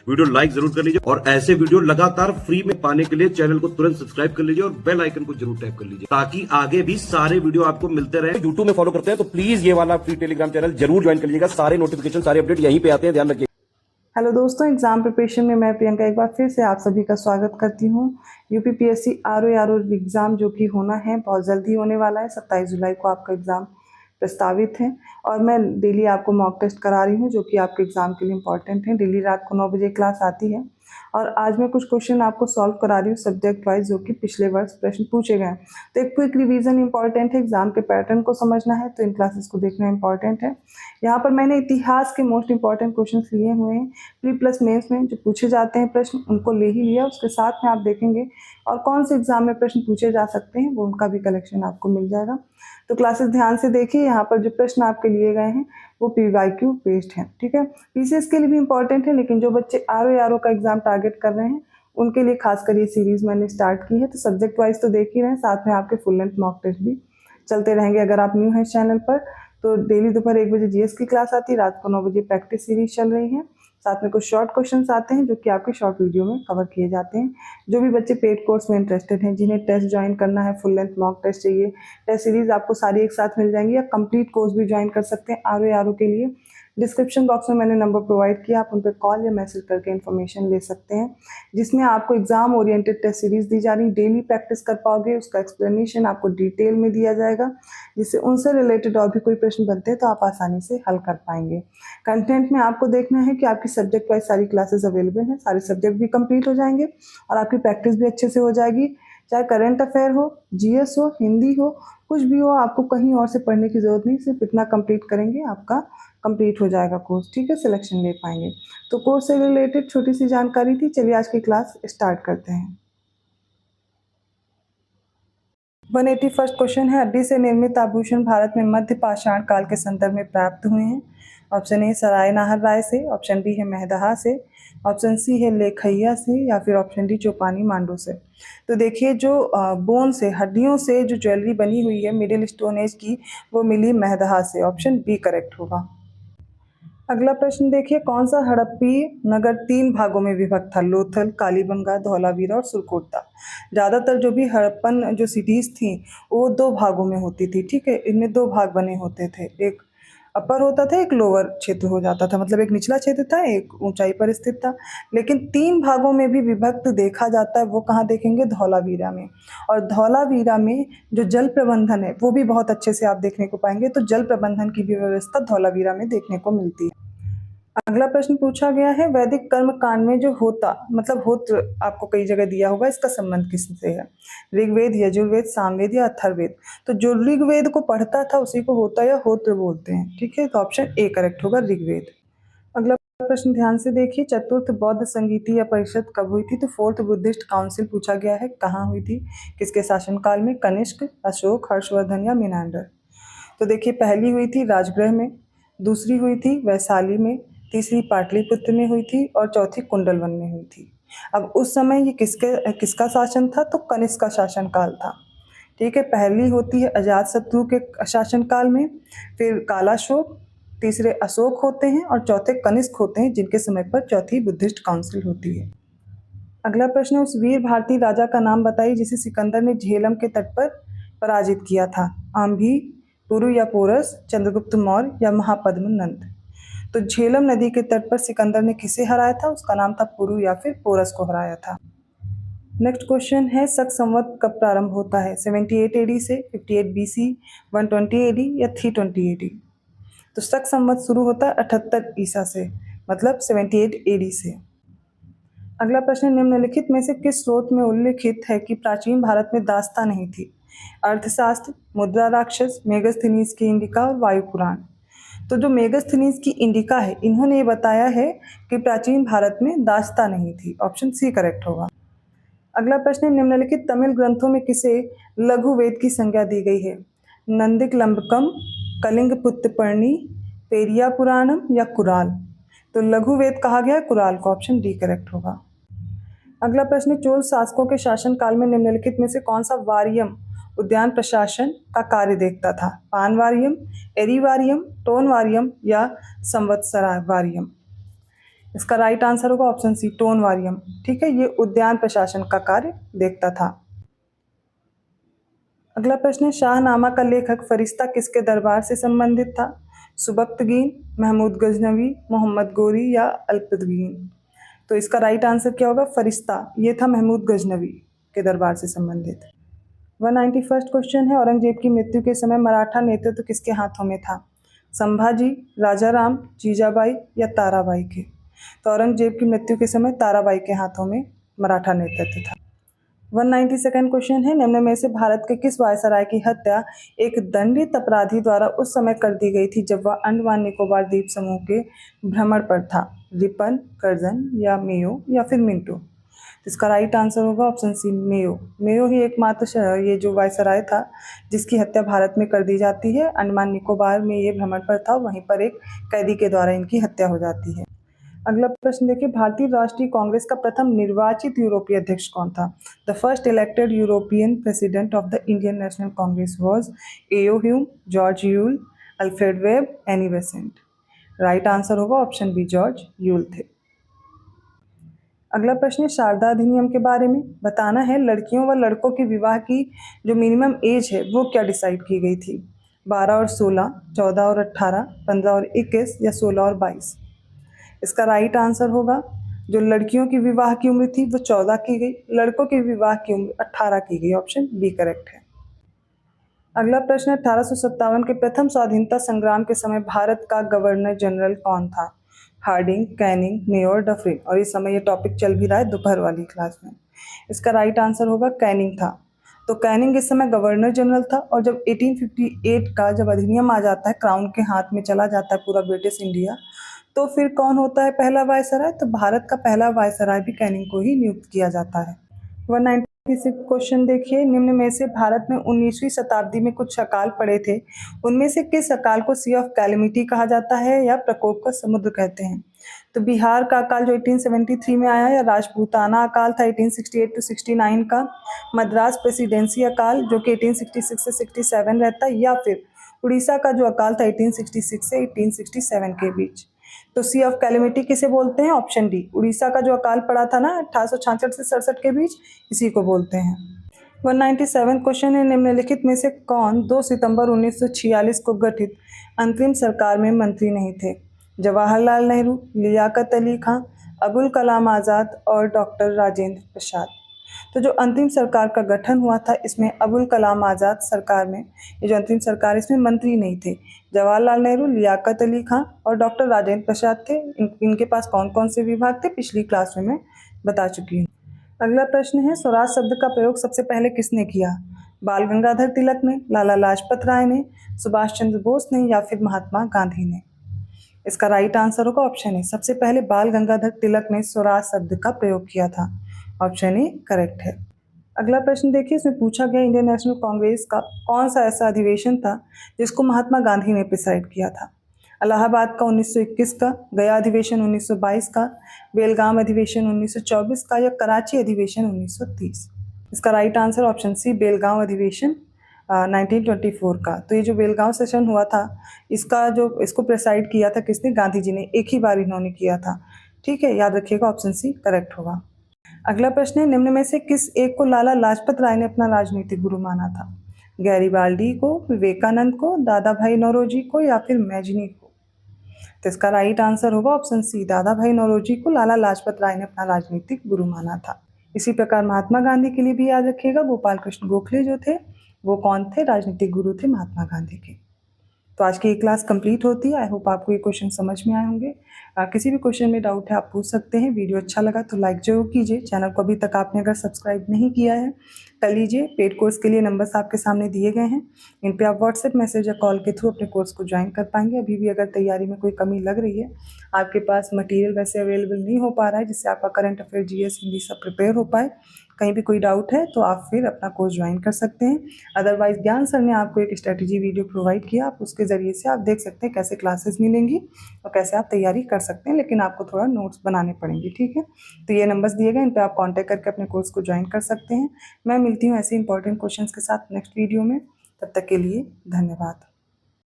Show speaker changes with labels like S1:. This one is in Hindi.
S1: वीडियो लाइक जरूर कर लीजिए और ऐसे वीडियो लगातार फ्री में पाने के लिए चैनल को तुरंत सब्सक्राइब कर लीजिए और बेल आइकन को जरूर टैप कर लीजिए ताकि आगे भी सारे वीडियो आपको मिलते रहे। यूट्यूब में फॉलो करते हैं तो प्लीज ये वाला फ्री टेलीग्राम चैनल जरूर ज्वाइन कर लीजिएगा। सारे नोटिफिकेशन सारे अपडेट यहीं पे आते हैं, ध्यान रखिए।
S2: हेलो दोस्तों, एग्जाम प्रिपरेशन में मैं प्रियंका एक बार फिर से आप सभी का स्वागत करती हूँ। यूपीपीएससी आरओ एग्ज़ाम जो कि होना है बहुत जल्दी होने वाला है। 27 जुलाई को आपका एग्ज़ाम प्रस्तावित है और मैं डेली आपको मॉक टेस्ट करा रही हूँ जो कि आपके एग्ज़ाम के लिए इम्पॉर्टेंट है। डेली रात को 9 बजे क्लास आती है और आज मैं कुछ क्वेश्चन आपको सॉल्व करा रही हूँ सब्जेक्ट वाइज जो कि पिछले वर्ष प्रश्न पूछे गए हैं। तो एक क्विक रिवीजन इंपॉर्टेंट है, एग्जाम के पैटर्न को समझना है तो इन क्लासेस को देखना इंपॉर्टेंट है। यहाँ पर मैंने इतिहास के मोस्ट इंपॉर्टेंट क्वेश्चन लिए हुए हैं। प्री प्लस मेंस में जो पूछे जाते हैं प्रश्न उनको ले ही लिया, उसके साथ में आप देखेंगे और कौन से एग्जाम में प्रश्न पूछे जा सकते हैं वो उनका भी कलेक्शन आपको मिल जाएगा। तो क्लासेस ध्यान से देखिए, यहाँ पर जो प्रश्न आपके लिए गए हैं वो PYQ बेस्ड है, ठीक है। PCS के लिए भी इंपॉर्टेंट है, लेकिन जो बच्चे RO का एग्जाम टारगेट कर रहे हैं उनके लिए खासकर ये सीरीज मैंने स्टार्ट की है। तो सब्जेक्ट वाइज तो देख ही रहे हैं, साथ में आपके फुल लेंथ मॉक टेस्ट भी चलते रहेंगे। अगर आप न्यू हैं चैनल पर तो डेली दोपहर 1 बजे GS की क्लास आती है, रात को 9 बजे प्रैक्टिस सीरीज चल रही है। साथ में कुछ शॉर्ट क्वेश्चंस आते हैं जो कि आपके शॉर्ट वीडियो में कवर किए जाते हैं। जो भी बच्चे पेड कोर्स में इंटरेस्टेड हैं, जिन्हें टेस्ट ज्वाइन करना है, फुल लेंथ मॉक टेस्ट चाहिए, टेस्ट सीरीज आपको सारी एक साथ मिल जाएंगी, या कंप्लीट कोर्स भी ज्वाइन कर सकते हैं RO के लिए। डिस्क्रिप्शन बॉक्स में मैंने नंबर प्रोवाइड किया, आप उन पर कॉल या मैसेज करके इन्फॉर्मेशन ले सकते हैं, जिसमें आपको एग्जाम ओरिएंटेड टेस्ट सीरीज दी जा रही। डेली प्रैक्टिस कर पाओगे, उसका एक्सप्लेनेशन आपको डिटेल में दिया जाएगा, जिससे उनसे रिलेटेड और भी कोई प्रश्न बनते हैं तो आप आसानी से हल कर पाएंगे। कंटेंट में आपको देखना है कि आपकी सब्जेक्ट वाइज सारी क्लासेस अवेलेबल हैं, सारे सब्जेक्ट भी कंप्लीट हो जाएंगे और आपकी प्रैक्टिस भी अच्छे से हो जाएगी। चाहे करंट अफेयर हो, GS हो, हिंदी हो, कुछ भी हो, आपको कहीं और से पढ़ने की ज़रूरत नहीं, सिर्फ इतना कंप्लीट करेंगे आपका कंप्लीट हो जाएगा कोर्स, ठीक है, सिलेक्शन ले पाएंगे। तो कोर्स से रिलेटेड छोटी सी जानकारी थी। चलिए आज की क्लास स्टार्ट करते हैं। 181 क्वेश्चन है, हड्डी से निर्मित आभूषण भारत में मध्य पाषाण काल के संदर्भ में प्राप्त हुए हैं। ऑप्शन ए सराय नाहर राय से, ऑप्शन बी है मेहदहा से, ऑप्शन सी है लेखैया से, या फिर ऑप्शन डी चौपानी मांडू से। तो देखिए, जो बोन से, हड्डियों से जो ज्वेलरी बनी हुई है मिडिल स्टोन एज की, वो मिली मेहदहा से। ऑप्शन बी करेक्ट होगा। अगला प्रश्न देखिए, कौन सा हड़प्पी नगर 3 भागों में विभक्त था? लोथल, कालीबंगा, धौलावीरा और सुरकोटा। ज़्यादातर जो भी हड़प्पन जो सिटीज़ थी वो 2 भागों में होती थी, ठीक है। इनमें 2 भाग बने होते थे, एक अपर होता था, एक लोअर क्षेत्र हो जाता था, मतलब एक निचला क्षेत्र था, एक ऊंचाई पर स्थित था। लेकिन 3 भागों में भी विभक्त देखा जाता है, वो कहाँ देखेंगे? धौलावीरा में। और धौलावीरा में जो जल प्रबंधन है वो भी बहुत अच्छे से आप देखने को पाएंगे। तो जल प्रबंधन की भी व्यवस्था धौलावीरा में देखने को मिलती है। अगला प्रश्न पूछा गया है, वैदिक कर्म कांड में जो होता, मतलब होत्र आपको कई जगह दिया होगा, इसका संबंध किससे है? ऋग्वेद, यजुर्वेद, सामवेद या अथर्ववेद। तो जो ऋग्वेद को पढ़ता था उसी को होता या होत्र बोलते हैं, ठीक है। तो ऑप्शन ए करेक्ट होगा, ऋग्वेद। अगला प्रश्न ध्यान से देखिए, चतुर्थ बौद्ध संगीति या परिषद कब हुई थी? तो 4th बुद्धिस्ट काउंसिल पूछा गया है, कहाँ हुई थी, किसके शासनकाल में? कनिष्क, अशोक, हर्षवर्धन या मीनांडर। तो देखिए, पहली हुई थी राजगृह में, दूसरी हुई थी वैशाली में, तीसरी पाटलिपुत्र में हुई थी और चौथी कुंडलवन में हुई थी। अब उस समय ये किसका शासन था? तो कनिष्क का शासनकाल था, ठीक है। पहली होती है अजातशत्रु के शासनकाल में, फिर कालाशोक, तीसरे अशोक होते हैं और चौथे कनिष्क होते हैं, जिनके समय पर चौथी बुद्धिस्ट काउंसिल होती है। अगला प्रश्न है, उस वीर भारतीय राजा का नाम बताइए जिसे सिकंदर ने झेलम के तट पर पराजित किया था। आम्भी, पुरु या पोरस, चंद्रगुप्त मौर्य या महापद्म नंद। तो झेलम नदी के तट पर सिकंदर ने किसे हराया था? उसका नाम था पुरु या फिर पोरस को हराया था। नेक्स्ट क्वेश्चन है, शक संवत कब प्रारंभ होता है? 78 AD से, 58 BC, 120 AD या 320 AD। तो शक संवत शुरू होता है 78 ईसा से, मतलब 78 AD से। अगला प्रश्न, निम्नलिखित में से किस स्रोत में उल्लिखित है कि प्राचीन भारत में दास्ता नहीं थी? अर्थशास्त्र, मुद्रा राक्षस, मेगस्थनीज की इंडिका और वायु पुराण। तो जो मेगस्थनीज की इंडिका है, इन्होंने ये बताया है कि प्राचीन भारत में दास्ता नहीं थी। ऑप्शन सी करेक्ट होगा। अगला प्रश्न, निम्नलिखित तमिल ग्रंथों में किसे लघु वेद की संज्ञा दी गई है? नंदिक लंबकम, कलिंग पुत्तपर्णी, पेरिया पुराणम या कुराल। तो लघु वेद कहा गया कुराल को, ऑप्शन डी करेक्ट होगा। अगला प्रश्न, चोल शासकों के शासनकाल में निम्नलिखित में से कौन सा वारियम उद्यान प्रशासन का कार्य देखता था? पान वारियम, एरी वारियम, टोन वारियम या संवत्सरा वारियम। इसका राइट आंसर होगा ऑप्शन सी टोनवारियम। ठीक है, ये उद्यान प्रशासन का कार्य देखता था। अगला प्रश्न है, शाहनामा का लेखक फरिश्ता किसके दरबार से संबंधित था? सुबक्तगीन, महमूद गजनवी, मोहम्मद गोरी या अल्पतगीन? तो इसका राइट आंसर क्या होगा? फरिश्ता, ये था महमूद गजनवी के दरबार से संबंधित। 191 क्वेश्चन है, औरंगजेब की मृत्यु के समय मराठा नेतृत्व किसके हाथों में था? संभाजी, राजाराम, जीजाबाई या ताराबाई के? तो औरंगजेब की मृत्यु के समय ताराबाई के हाथों में मराठा नेतृत्व था। 192 क्वेश्चन है, निम्न में से भारत के किस वायसराय की हत्या एक दंडित अपराधी द्वारा उस समय कर दी गई थी जब वह अंडमान निकोबार द्वीप समूह के भ्रमण पर था? रिपन, कर्जन या मेयो या फिर मिंटो? इसका राइट आंसर होगा ऑप्शन सी मेयो। मेयो ही एकमात्र ये जो वायसराय था जिसकी हत्या भारत में कर दी जाती है। अंडमान निकोबार में ये भ्रमण पर था, वहीं पर एक कैदी के द्वारा इनकी हत्या हो जाती है। अगला प्रश्न देखिए, भारतीय राष्ट्रीय कांग्रेस का प्रथम निर्वाचित यूरोपीय अध्यक्ष कौन था? The first elected European president of the Indian national Congress was AO Hume, George Yule, Alfred web, Annie Besant? Right answer होगा ऑप्शन बी जॉर्ज यूल थे। अगला प्रश्न है, शारदा अधिनियम के बारे में बताना है। लड़कियों व लड़कों के विवाह की जो मिनिमम एज है वो क्या डिसाइड की गई थी? 12 और 16, 14 और 18, 15 और 21 या 16 और 22? इसका राइट आंसर होगा, जो लड़कियों की विवाह की उम्र थी वो 14 की गई, लड़कों की विवाह की उम्र 18 की गई। ऑप्शन बी करेक्ट है। अगला प्रश्न है, 1857 के प्रथम स्वाधीनता संग्राम के समय भारत का गवर्नर जनरल कौन था? Harding, Canning, Mayo, Dufferin? और इस समय ये टॉपिक चल भी रहा है दोपहर वाली क्लास में। इसका राइट आंसर होगा कैनिंग था। तो कैनिंग इस समय गवर्नर जनरल था, और जब 1858 का जब अधिनियम आ जाता है, क्राउन के हाथ में चला जाता है पूरा ब्रिटिश इंडिया, तो फिर कौन होता है पहला वायसराय? तो भारत का पहला वायसराय भी कैनिंग को ही नियुक्त किया जाता है। 196 क्वेश्चन देखिए, निम्न में से भारत में 19वीं शताब्दी में कुछ अकाल पड़े थे, उनमें से किस अकाल को सी ऑफ कैलेमिटी कहा जाता है या प्रकोप का समुद्र कहते हैं? तो बिहार का अकाल जो 1873 में आया, या राजपूताना अकाल था 1868 to 69 का, मद्रास प्रेसिडेंसी अकाल जो कि 1866 से 67 रहता है, या फिर उड़ीसा का जो अकाल था 1866 से 1867 के बीच? तो सी ऑफ कैलेमिटी किसे बोलते हैं? ऑप्शन डी, उड़ीसा का जो अकाल पड़ा था ना 1866 से 67 के बीच, इसी को बोलते हैं। 197 क्वेश्चन है, निम्नलिखित में से कौन 2 सितंबर 1946 को गठित अंतरिम सरकार में मंत्री नहीं थे? जवाहरलाल नेहरू, लियाकत अली खां, अबुल कलाम आज़ाद और डॉक्टर राजेंद्र प्रसाद? तो जो अंतिम सरकार का गठन हुआ था, इसमें अबुल कलाम आज़ाद सरकार में, ये जो अंतिम सरकार, इसमें मंत्री नहीं थे। जवाहरलाल नेहरू, लियाकत अली खां और डॉक्टर राजेंद्र प्रसाद थे। इनके पास कौन कौन से विभाग थे पिछली क्लास में मैं बता चुकी हूँ। अगला प्रश्न है, स्वराज शब्द का प्रयोग सबसे पहले किसने किया? बाल गंगाधर तिलक ने, लाला लाजपत राय ने, सुभाष चंद्र बोस ने या फिर महात्मा गांधी ने? इसका राइट आंसर होगा ऑप्शन ए, सबसे पहले बाल गंगाधर तिलक ने स्वराज शब्द का प्रयोग किया था। ऑप्शन ए करेक्ट है। अगला प्रश्न देखिए, इसमें पूछा गया इंडियन नेशनल कांग्रेस का कौन सा ऐसा अधिवेशन था जिसको महात्मा गांधी ने प्रिसाइड किया था? इलाहाबाद का 1921 का, गया अधिवेशन 1922 का, बेलगाम अधिवेशन 1924 का या कराची अधिवेशन 1930? इसका राइट आंसर ऑप्शन सी बेलगाम अधिवेशन 1924 का। तो ये जो बेलगांव सेशन हुआ था, इसको प्रेसाइड किया था किसने? गांधी जी ने, एक ही बार इन्होंने किया था। ठीक है, याद रखिएगा ऑप्शन सी करेक्ट होगा। अगला प्रश्न है, निम्न में से किस एक को लाला लाजपत राय ने अपना राजनीतिक गुरु माना था? गैरीबाल्डी को, विवेकानंद को, दादा भाई नौरोजी को या फिर मैजनी को? तो इसका राइट आंसर होगा ऑप्शन सी, दादा भाई नौरोजी को लाला लाजपत राय ने अपना राजनीतिक गुरु माना था। इसी प्रकार महात्मा गांधी के लिए भी याद रखिएगा, गोपाल कृष्ण गोखले जो थे वो कौन थे? राजनीतिक गुरु थे महात्मा गांधी के। तो आज की ये क्लास कंप्लीट होती है। आई होप आपको ये क्वेश्चन समझ में आए होंगे। किसी भी क्वेश्चन में डाउट है आप पूछ सकते हैं। वीडियो अच्छा लगा तो लाइक जरूर कीजिए। चैनल को अभी तक आपने अगर सब्सक्राइब नहीं किया है कर लीजिए। पेड कोर्स के लिए नंबर्स आपके सामने दिए गए हैं, इन पे आप व्हाट्सएप मैसेज या कॉल के थ्रू अपने कोर्स को ज्वाइन कर पाएंगे। अभी भी अगर तैयारी में कोई कमी लग रही है, आपके पास मटीरियल वैसे अवेलेबल नहीं हो पा रहा है जिससे आपका करंट अफेयर, जीएस, हिंदी सब प्रिपेयर हो पाए, कहीं भी कोई डाउट है तो आप फिर अपना कोर्स ज्वाइन कर सकते हैं। अदरवाइज ज्ञान सर ने आपको एक स्ट्रेटजी वीडियो प्रोवाइड किया, आप उसके ज़रिए से आप देख सकते हैं कैसे क्लासेस मिलेंगी और कैसे आप तैयारी कर सकते हैं, लेकिन आपको थोड़ा नोट्स बनाने पड़ेंगे। ठीक है, तो ये नंबर्स दिए गए, इन पर आप कॉन्टैक्ट करके अपने कोर्स को ज्वाइन कर सकते हैं। मैं मिलती हूँ ऐसे इंपॉर्टेंट क्वेश्चंस के साथ नेक्स्ट वीडियो में। तब तक के लिए धन्यवाद।